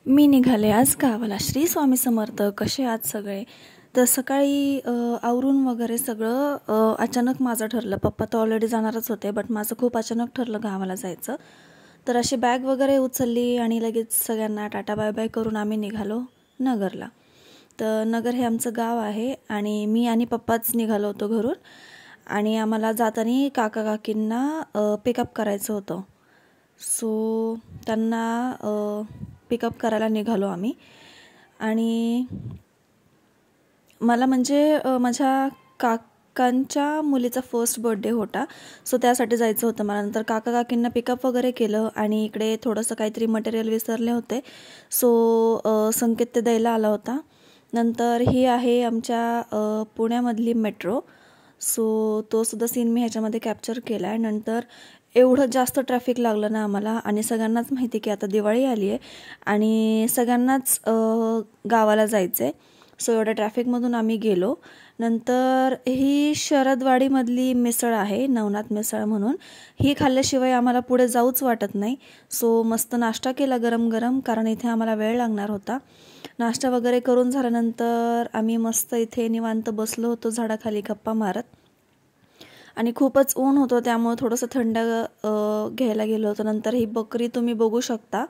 मी निघाले आज गावाला. श्री स्वामी समर्थ. कसे आहात सगळे? तर सकाळी आवरून वगैरे सगळं अचानक माझं ठरलं. पप्पा तर ऑलरेडी जाणारच होते, बट माझं खूप अचानक ठरलं गावाला जायचं. तर अशी बॅग वगैरे उचलली आणि लगेच सगळ्यांना टाटा बाय बाय करून आम्ही निघालो नगरला. तर नगर हे आमचं गाव आहे आणि मी आणि पप्पाच निघालो होतो घरून. आणि आम्हाला जाताना काका काकींना पिकअप करायचं होतं. सो त्यांना पिकअप करायला निघालो आम्ही. आणि मला म्हणजे माझ्या काकांच्या मुलीचा फर्स्ट बर्थडे होता. सो त्यासाठी जायचं होतं मला. नंतर काका काकींना पिकअप वगैरे केलं आणि इकडे थोडंसं काहीतरी मटेरियल विसरले होते. सो संकेत ते द्यायला आला होता. नंतर ही आहे आमच्या पुण्यामधली मेट्रो. सो तो सुद्धा सीन मी ह्याच्यामध्ये कॅप्चर केला आहे. नंतर एवढं जास्त ट्रॅफिक लागलं ना आम्हाला. आणि सगळ्यांनाच माहिती की आता दिवाळी आली आहे आणि सगळ्यांनाच गावाला जायचं आहे. सो एवढ्या ट्रॅफिकमधून आम्ही गेलो. नंतर ही शरदवाडीमधली मिसळ आहे, नवनाथ मिसळ म्हणून. ही खाल्ल्याशिवाय आम्हाला पुढे जाऊच वाटत नाही. सो मस्त नाश्ता केला गरम गरम, कारण इथे आम्हाला वेळ लागणार होता. नाश्ता वगैरे करून झाल्यानंतर आम्ही मस्त इथे निवांत बसलो होतो झाडाखाली गप्पा मारत. आणि खूपच ऊन होतं त्यामुळे थोडंसं थंड घ्यायला गेलो होतो. नंतर ही बकरी तुम्ही बघू शकता.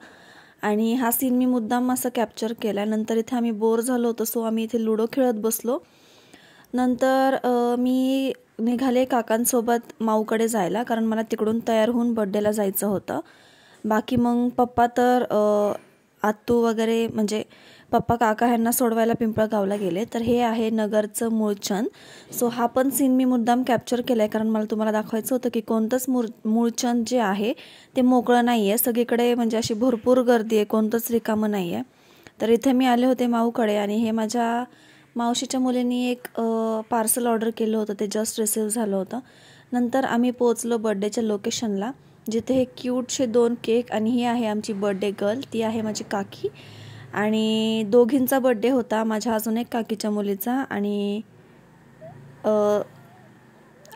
आणि हा सीन मी मुद्दाम असं कॅप्चर केला. नंतर इथे आम्ही बोर झालो होतो, सो आम्ही इथे लुडो खेळत बसलो. नंतर मी निघाले काकांसोबत माऊकडे जायला, कारण मला तिकडून तयार होऊन बड्डेला जायचं होतं. बाकी मग पप्पा तर आत्तू वगैरे म्हणजे पप्पा काका ह्यांना सोडवायला पिंपळगावला गेले. तर हे आहे नगरचं मूळचंद. सो हा पण सीन मी मुद्दाम कॅप्चर केला आहे, कारण मला तुम्हाला दाखवायचं होतं की कोणतंच मूळचंद जे आहे ते मोकळं नाही आहे. सगळीकडे म्हणजे अशी भरपूर गर्दी आहे, कोणतंच रिकामं नाही आहे. तर इथे मी आले होते माऊकडे आणि हे माझ्या मावशीच्या मुलींनी एक पार्सल ऑर्डर केलं होतं, ते जस्ट रिसीव्ह झालं होतं. नंतर आम्ही पोचलो बड्डेच्या लोकेशनला, जिथे हे क्यूटचे 2 केक. आणि ही आहे आमची बड्डे गर्ल, ती आहे माझी काकी. आणि दोघींचा बड्डे होता, माझ्या अजून एक काकीच्या मुलीचा आणि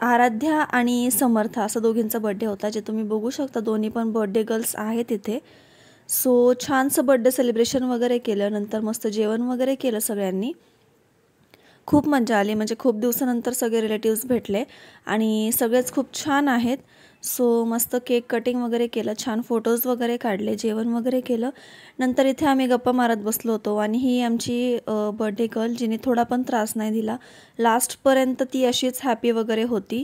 आराध्या आणि समर्थ असं दोघींचा बड्डे होता, जे तुम्ही बघू शकता. दोन्ही पण बड्डे गर्ल्स आहेत इथे. सो छानसं बड्डे सेलिब्रेशन वगैरे केलं. नंतर मस्त जेवण वगैरे केलं सगळ्यांनी. खूप मजा आली, म्हणजे खूप दिवसानंतर सगळे रिलेटिव्स भेटले आणि सगळेच खूप छान आहेत. सो मस्त केक कटिंग वगैरे केलं, छान फोटोज वगैरे काढले, जेवण वगैरे केलं. नंतर इथे आम्ही गप्पा मारत बसलो होतो. आणि ही आमची बर्थडे गर्ल, जिने थोडा पण त्रास नाही दिला. लास्टपर्यंत ती अशीच हॅपी वगैरे होती.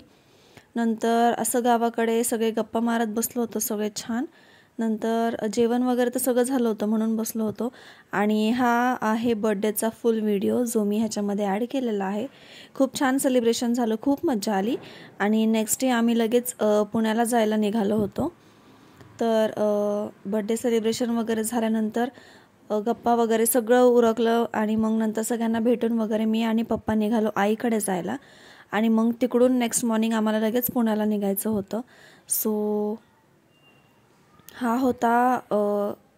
नंतर असं गावाकडे सगळे गप्पा मारत बसलो होतो, सगळे छान. नंतर जेवण वगैरे तर सगळं झालं होतं म्हणून बसलो होतो. आणि हा आहे बड्डेचा फुल व्हिडिओ, जो मी ह्याच्यामध्ये ॲड केलेला आहे. खूप छान सेलिब्रेशन झालं, खूप मजा आली. आणि नेक्स्ट डे आम्ही लगेच पुण्याला जायला निघालो होतो. तर बड्डे सेलिब्रेशन वगैरे झाल्यानंतर गप्पा वगैरे सगळं उरकलं. आणि मग नंतर सगळ्यांना भेटून वगैरे मी आणि पप्पा निघालो आईकडे जायला. आणि मग तिकडून नेक्स्ट मॉर्निंग आम्हाला लगेच पुण्याला निघायचं होतं. सो हा होता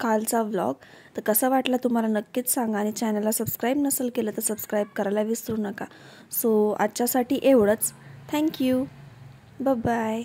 कालचा व्लॉग. तर कसा वाटला तुम्हाला नक्कीच सांगा. आणि चॅनलला सबस्क्राईब नसेल केलं तर सबस्क्राईब करायला विसरू नका. सो आजच्यासाठी एवढंच. थँक्यू. बाय.